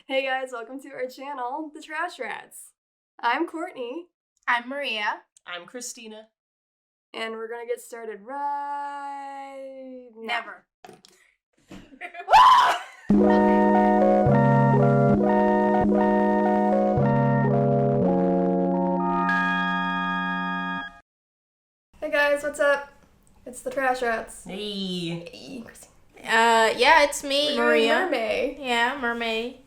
Hey guys, welcome to our channel, The Trash Rats. I'm Kortni. I'm Maria. I'm Kristina. And we're gonna get started right now. Never. Hey guys, what's up? It's The Trash Rats. Hey. Yeah, it's me, We're Maria. Mermay. Yeah, Mermay.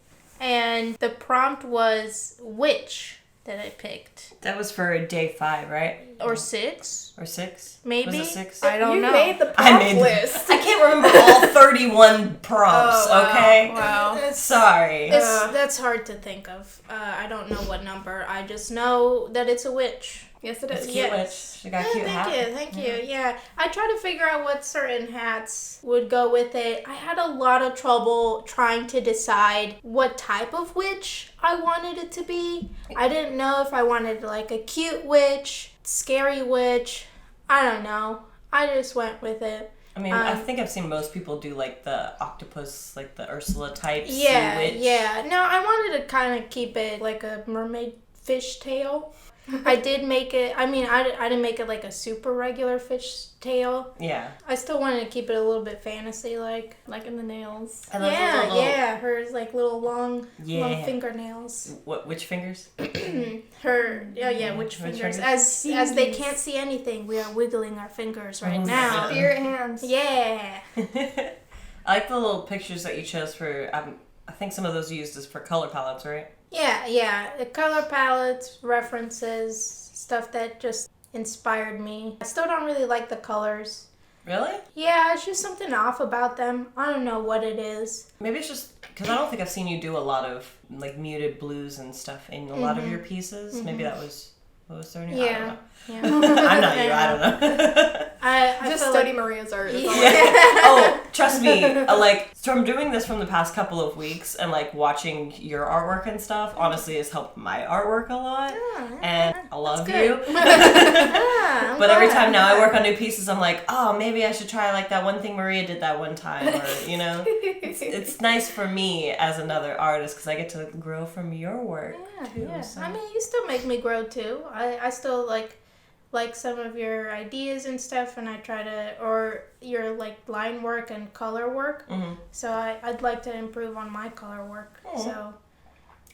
And the prompt was which that I picked. That was for day 5, right? Or 6. Or 6? Maybe. Was it 6? I don't You know. made the prompt list. I can't remember all 31 prompts, Oh, wow. okay? Wow. Sorry. That's hard to think of. I don't know what number. I just know that it's a witch. Yes, it is. It's cute Yes. witch. She got a cute hat. Thank you. Yeah. I tried to figure out what certain hats would go with it. I had a lot of trouble trying to decide what type of witch I wanted it to be. I didn't know if I wanted like a cute witch, scary witch. I don't know. I just went with it. I mean, I think I've seen most people do like the octopus, like the Ursula type sea witch. Yeah. No, I wanted to kind of keep it like a mermaid fish tail. I did make it, I didn't make it like a super regular fish tail. Yeah. I still wanted to keep it a little bit fantasy-like. Like in the nails. I love those little... Yeah, her like little long fingernails. Which fingers? Which Which fingers? fingers? As they can't see anything, we are wiggling our fingers right Oh, now. Spirit hands. Yeah. I like the little pictures that you chose for, I think some of those you used as for color palettes, right? Yeah. The color palettes, references, stuff that just inspired me. I still don't really like the colors. Really? Yeah, it's just something off about them. I don't know what it is. Maybe it's just because I don't think I've seen you do a lot of like muted blues and stuff in a lot of your pieces. Mm-hmm. Maybe that was what was there? Yeah. I'm not you. I don't know. I just feel study like... Maria's art. Yeah. Oh, trust me. So I'm doing this from the past couple of weeks, and like watching your artwork and stuff. Honestly, has helped my artwork a lot, and I love you. But every time now I work on new pieces, I'm like, oh, maybe I should try like that one thing Maria did that one time, or it's nice for me as another artist because I get to grow from your work too. Yeah. So. I mean, you still make me grow too. I still like some of your ideas and stuff, and I try to, or your like line work and color work. Mm-hmm. So I'd like to improve on my color work. Mm-hmm. So.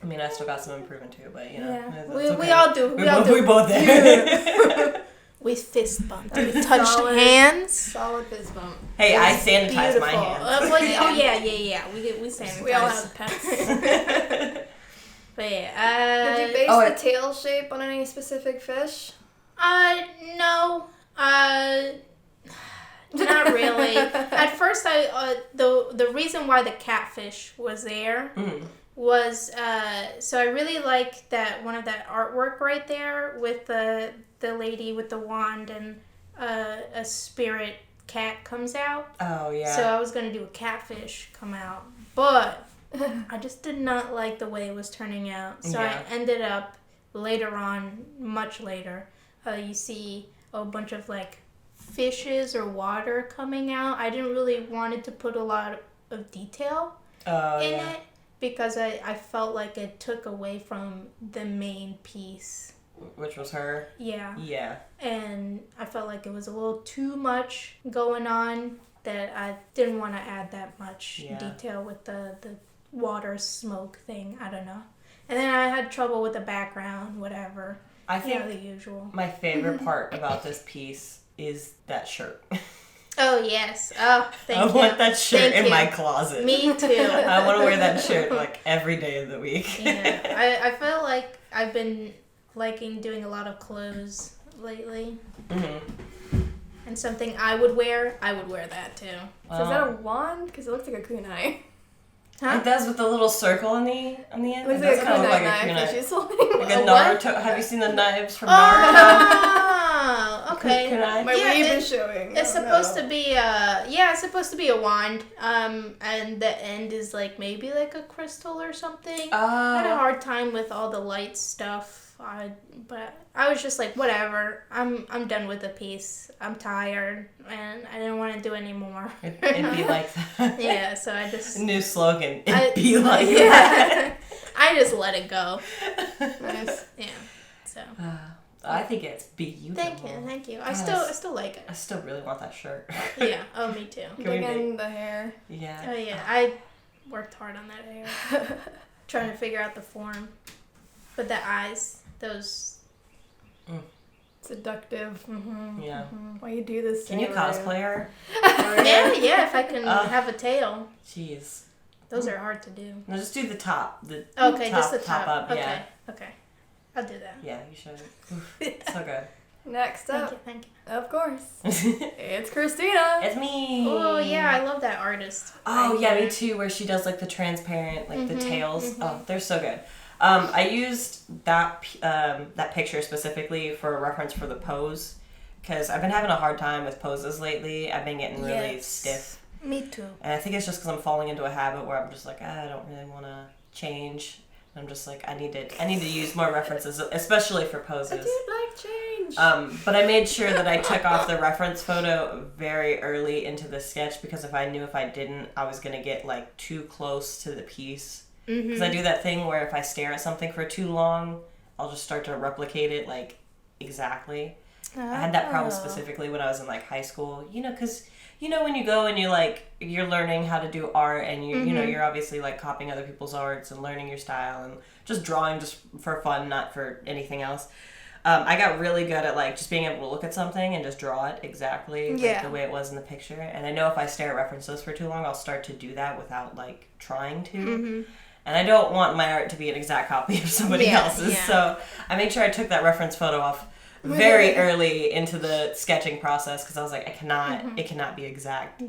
I mean, I still got some improvement too, but we all do. We both there. We fist bumped. We touched hands. Solid fist bump. Hey, I sanitized my hands. Yeah. We sanitized. We all have pets. But yeah. Did you base the tail shape on any specific fish? No. Not really. At first, the reason why the catfish was there was so I really like that one of that artwork right there with the lady with the wand and a spirit cat comes out. Oh yeah. So I was gonna do a catfish come out, but I just did not like the way it was turning out. So I ended up later on, much later. You see a bunch of like fishes or water coming out. I didn't really wanted to put a lot of detail in it because I felt like it took away from the main piece. Which was her? Yeah. Yeah. And I felt like it was a little too much going on that I didn't want to add that much detail with the water smoke thing. I don't know. And then I had trouble with the background, whatever. I think the usual. My favorite part about this piece is that shirt. Oh, yes. Oh, thank you. I want that shirt in my closet. Me too. I want to wear that shirt like every day of the week. Yeah. I feel like I've been liking doing a lot of clothes lately. Mm-hmm. And something I would wear that too. So is that a wand? Because it looks like a kunai. Huh? It does with the little circle on the end. It looks like a kunai knife that she's holding. Like a Naruto. Have you seen the knives from Naruto? Oh, okay. Kunai? My weave is showing. It's supposed to be it's supposed to be a wand. And the end is like maybe like a crystal or something. I had a hard time with all the light stuff. But I was just like, whatever. I'm done with the piece. I'm tired, and I didn't want to do any more. It'd be like that. Yeah, so I just new slogan. It'd be like that. I just let it go. Nice. Yeah. So. I think it's beautiful. Thank you. I still like it. I still really want that shirt. Yeah. Oh, me too. Digging the hair. Yeah. Oh yeah. I worked hard on that hair. Trying to figure out the form, but the eyes, those. Seductive. Mm-hmm. Yeah. Mm-hmm. Why you do this? Can you cosplay her? Yeah. If I can have a tail. Jeez. Those are hard to do. No, just do the top. Just the top. up. Okay. Yeah. Okay. I'll do that. Yeah, you should. So good. Next up, Thank you. of course, it's Kristina. It's me. Oh yeah, I love that artist. Oh yeah, me too. Where she does like the transparent, like the tails. Oh, they're so good. I used that picture specifically for a reference for the pose, because I've been having a hard time with poses lately. I've been getting really stiff. Me too. And I think it's just because I'm falling into a habit where I'm just like, I don't really want to change. I'm just like, I need to use more references, especially for poses. I do like change. But I made sure that I took off the reference photo very early into the sketch, because if I didn't, I was gonna get like too close to the piece. Because I do that thing where if I stare at something for too long, I'll just start to replicate it like exactly. I had that problem specifically when I was in like high school, because when you go and you're learning how to do art, and you're obviously like copying other people's arts and learning your style and just drawing just for fun, not for anything else. I got really good at like just being able to look at something and just draw it exactly like the way it was in the picture. And I know if I stare at references for too long, I'll start to do that without like trying to. And I don't want my art to be an exact copy of somebody else's. Yeah. So I made sure I took that reference photo off very early into the sketching process, because I was like, it cannot be exact.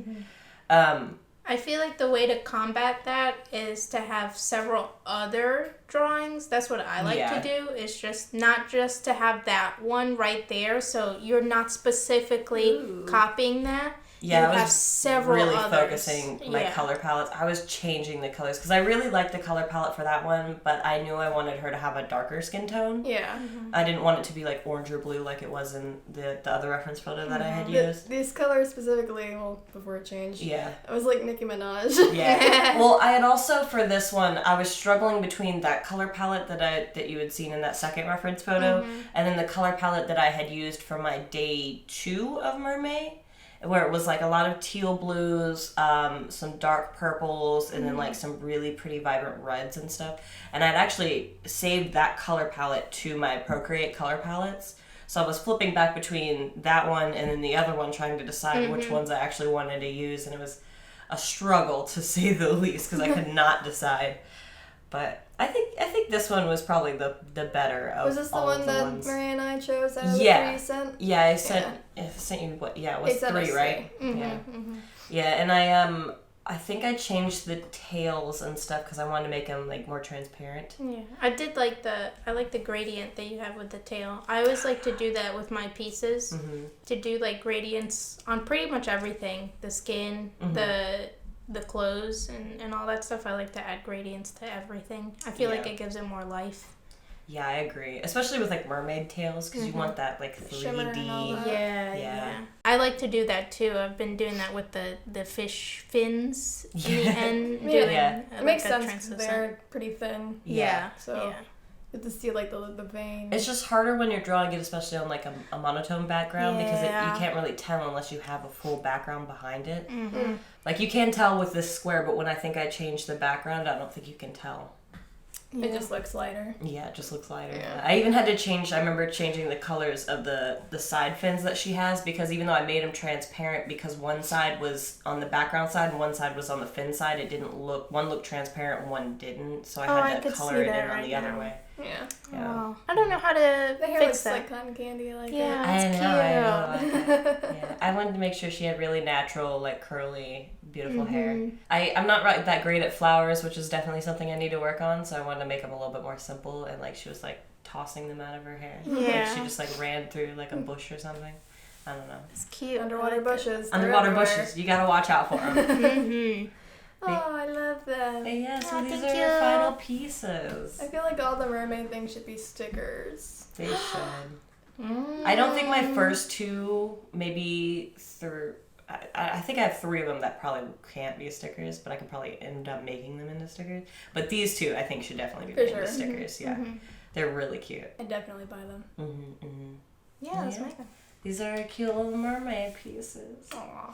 I feel like the way to combat that is to have several other drawings. That's what I like to do, is just not just to have that one right there, so you're not specifically copying that. Yeah, you I have was several really others. Focusing my color palettes. I was changing the colors because I really liked the color palette for that one, but I knew I wanted her to have a darker skin tone. Yeah. I didn't want it to be like orange or blue like it was in the other reference photo that I had used. These colors specifically, before it changed. Yeah. It was like Nicki Minaj. Yeah. Well, I had also, for this one, I was struggling between that color palette that you had seen in that second reference photo, and then the color palette that I had used for my day 2 of Mermay, where it was like a lot of teal blues, some dark purples, and then like some really pretty vibrant reds and stuff. And I'd actually saved that color palette to my Procreate color palettes. So I was flipping back between that one and then the other one, trying to decide which ones I actually wanted to use. And it was a struggle, to say the least, because I could not decide. But I think this one was probably the better of all of the ones. Was this the one that Maria and I chose out of the 3 you sent? Yeah, I sent you what? Yeah, it was 3, right? Yeah, and I think I changed the tails and stuff because I wanted to make them like more transparent. Yeah, I like the gradient that you have with the tail. I always like to do that with my pieces, to do like gradients on pretty much everything, the skin, the clothes and all that stuff. I like to add gradients to everything. I feel like it gives it more life. Yeah, I agree. Especially with like mermaid tails, because you want that like 3D. Yeah. I like to do that too. I've been doing that with the fish fins in the end. It makes sense because they're pretty thin. Yeah. So you have to see like the vein. It's just harder when you're drawing it, especially on like a monotone background, because you can't really tell unless you have a full background behind it. Like you can tell with this square, but when I think I changed the background, I don't think you can tell. It just looks lighter. Yeah, it just looks lighter. Yeah. I even had to I remember changing the colors of the side fins that she has, because even though I made them transparent, because one side was on the background side and one side was on the fin side, one looked transparent and one didn't, so I had to color it in on the other way. Yeah. Oh, I don't know how to the hair fix looks that. like cotton candy. Like it's cute. I I wanted to make sure she had really natural, like curly, beautiful hair. I'm not that great at flowers, which is definitely something I need to work on. So I wanted to make them a little bit more simple, and like she was like tossing them out of her hair. Yeah. Like she just like ran through like a bush or something. I don't know. It's cute. Underwater bushes. Underwater bushes. You gotta watch out for them. Oh, I love them. Yeah, so these are our final pieces. I feel like all the mermaid things should be stickers. They should. I don't think my first 2, maybe I think I have 3 of them that probably can't be stickers, but I could probably end up making them into stickers. But these 2, I think, should definitely be made into stickers. Yeah, they're really cute. I'd definitely buy them. Yeah, let's make them. These are cute little mermaid pieces. Aww.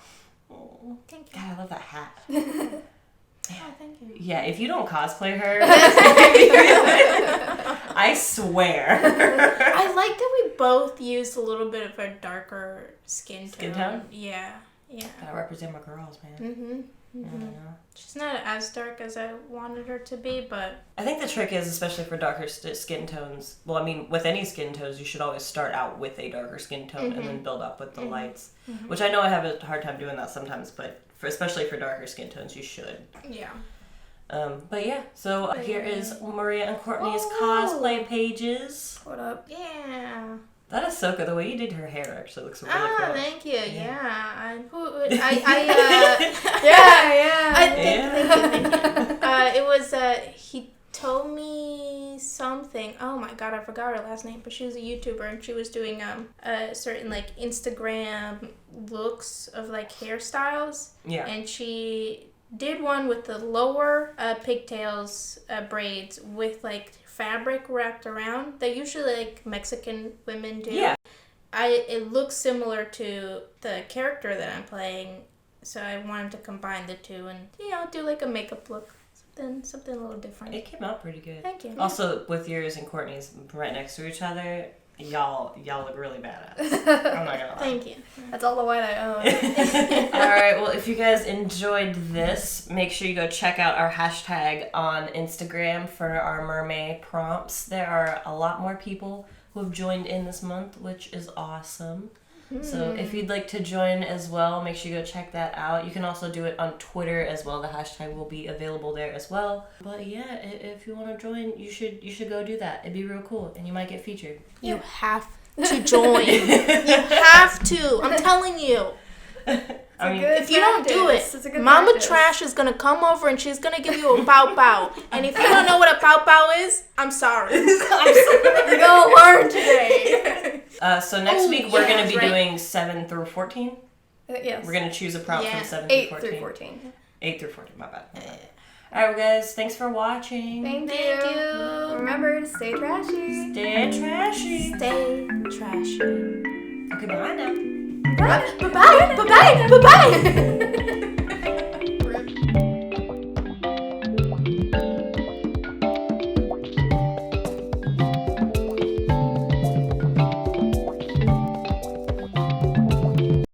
Oh, thank you. God, I love that hat. Oh, thank you. Yeah, if you don't cosplay her, I swear. I like that we both used a little bit of a darker skin tone. Skin tone? Yeah. Gotta represent my girls, man. She's not as dark as I wanted her to be, but... I think the trick is, especially for darker skin tones, well, I mean, with any skin tones, you should always start out with a darker skin tone and then build up with the lights. Which I know I have a hard time doing that sometimes, but especially for darker skin tones, you should. Yeah. But yeah, so here is Maria and Kortni's cosplay pages. What up? Yeah. That is so good. The way you did her hair actually looks really cool. Thank you. Yeah. It was, he told me something. Oh my God, I forgot her last name, but she was a YouTuber and she was doing certain like Instagram looks of like hairstyles. Yeah. And she did one with the lower pigtails braids with like fabric wrapped around. They usually like Mexican women do. Yeah. It looks similar to the character that I'm playing, so I wanted to combine the two and do like a makeup look, something a little different. It came out pretty good. Thank you. Also, with yours and Kortni's right next to each other, y'all look really badass. I'm not gonna lie. Thank you. That's all the white I own. Alright, well, if you guys enjoyed this, make sure you go check out our hashtag on Instagram for our Mermay prompts. There are a lot more people who have joined in this month, which is awesome. So if you'd like to join as well, make sure you go check that out. You can also do it on Twitter as well. The hashtag will be available there as well. But yeah, if you want to join, you should go do that. It'd be real cool, and you might get featured. You have to join. You have to. I'm telling you. I mean, if you don't do it, Mama Trash is going to come over and she's going to give you a pow-pow. And if you don't know what a pow-pow is, I'm sorry. You're going to learn today. So next week we're going to be doing 7 through 14. Yes. We're going to choose a prompt from 7 8 through 14. through 14. 8 through 14, my bad. Alright, well, guys, thanks for watching. Thank you. Remember to stay trashy. Stay trashy. Stay trashy. Okay, bye now. Bye. Bye-bye. Bye-bye. Bye-bye.